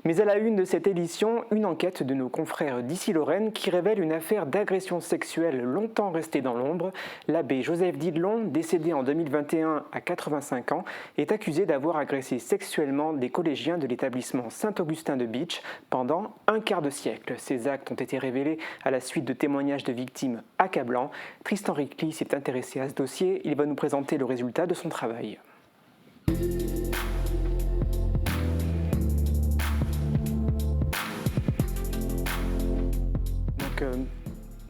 Mais à la une de cette édition, une enquête de nos confrères d'Issy-Lorraine qui révèle une affaire d'agression sexuelle longtemps restée dans l'ombre. L'abbé Joseph Didelon, décédé en 2021 à 85 ans, est accusé d'avoir agressé sexuellement des collégiens de l'établissement Saint-Augustin de Bitche pendant un quart de siècle. Ces actes ont été révélés à la suite de témoignages de victimes accablants. Tristan Ricli s'est intéressé à ce dossier. Il va nous présenter le résultat de son travail.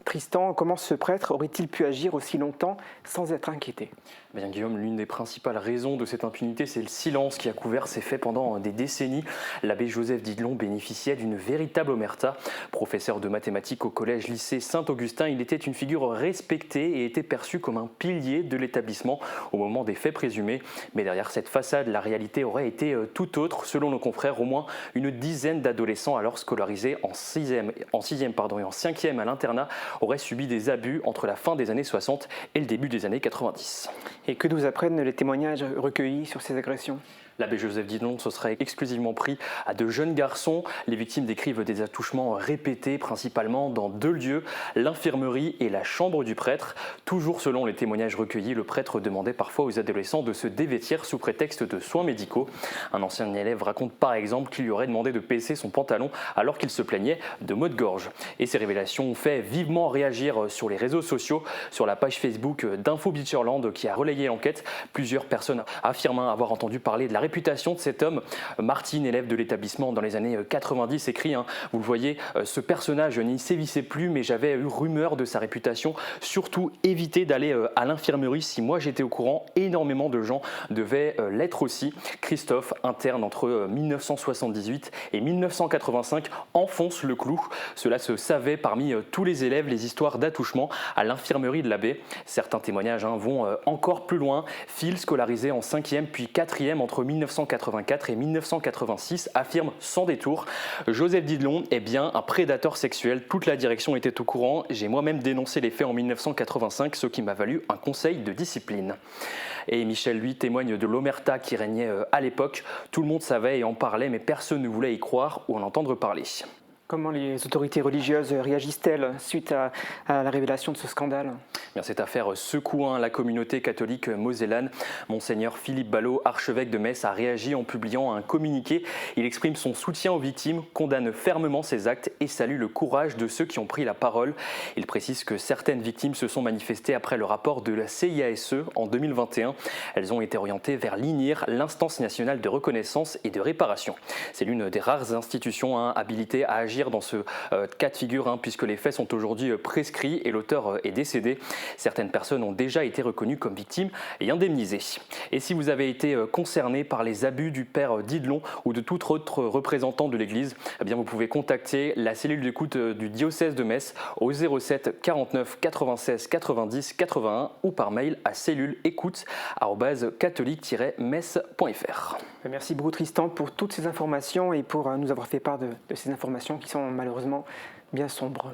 Tristan, comment ce prêtre aurait-il pu agir aussi longtemps sans être inquiété ? Bien Guillaume, l'une des principales raisons de cette impunité, c'est le silence qui a couvert ces faits pendant des décennies. L'abbé Joseph Didelon bénéficiait d'une véritable omerta. Professeur de mathématiques au collège-lycée Saint-Augustin, il était une figure respectée et était perçu comme un pilier de l'établissement au moment des faits présumés. Mais derrière cette façade, la réalité aurait été tout autre. Selon nos confrères, au moins une dizaine d'adolescents alors scolarisés en 6e et en 5e à l'internat auraient subi des abus entre la fin des années 60 et le début des années 90. Et que nous apprennent les témoignages recueillis sur ces agressions ? L'abbé Joseph Didelon se serait exclusivement pris à de jeunes garçons. Les victimes décrivent des attouchements répétés, principalement dans deux lieux, l'infirmerie et la chambre du prêtre. Toujours selon les témoignages recueillis, le prêtre demandait parfois aux adolescents de se dévêtir sous prétexte de soins médicaux. Un ancien élève raconte par exemple qu'il lui aurait demandé de baisser son pantalon alors qu'il se plaignait de maux de gorge. Et ces révélations ont fait vivement réagir sur les réseaux sociaux. Sur la page Facebook d'Info Beacherland qui a relayé l'enquête, plusieurs personnes affirment avoir entendu parler de la réputation de cet homme. Martine, élève de l'établissement dans les années 90, écrit, vous le voyez, ce personnage n'y sévissait plus, mais j'avais eu rumeur de sa réputation. Surtout, éviter d'aller à l'infirmerie. Si moi j'étais au courant, énormément de gens devaient l'être aussi. Christophe, interne entre 1978 et 1985, enfonce le clou. Cela se savait parmi tous les élèves, les histoires d'attouchement à l'infirmerie de l'abbé. Certains témoignages vont encore plus loin. Phil, scolarisé en 5e puis 4e entre 1984 et 1986, affirme sans détour: Joseph Didelon est bien un prédateur sexuel. Toute la direction était au courant. J'ai moi-même dénoncé les faits en 1985, ce qui m'a valu un conseil de discipline. Et Michel, lui, témoigne de l'omerta qui régnait à l'époque. Tout le monde savait et en parlait, mais personne ne voulait y croire ou en entendre parler. Comment les autorités religieuses réagissent-elles suite à la révélation de ce scandale ? Bien, cette affaire secoue la communauté catholique mosellane. Monseigneur Philippe Ballot, archevêque de Metz, a réagi en publiant un communiqué. Il exprime son soutien aux victimes, condamne fermement ces actes et salue le courage de ceux qui ont pris la parole. Il précise que certaines victimes se sont manifestées après le rapport de la CIASE en 2021. Elles ont été orientées vers l'INIR, l'Instance nationale de reconnaissance et de réparation. C'est l'une des rares institutions habilitées à agir dans ce cas de figure, puisque les faits sont aujourd'hui prescrits et l'auteur est décédé. Certaines personnes ont déjà été reconnues comme victimes et indemnisées. Et si vous avez été concerné par les abus du père Didelon ou de tout autre représentant de l'Église, eh bien vous pouvez contacter la cellule d'écoute du diocèse de Metz au 07 49 96 90 81 ou par mail à celluleécoute@catholique-metz.fr. Merci beaucoup Tristan pour toutes ces informations et pour nous avoir fait part de ces informations qui sont malheureusement bien sombres.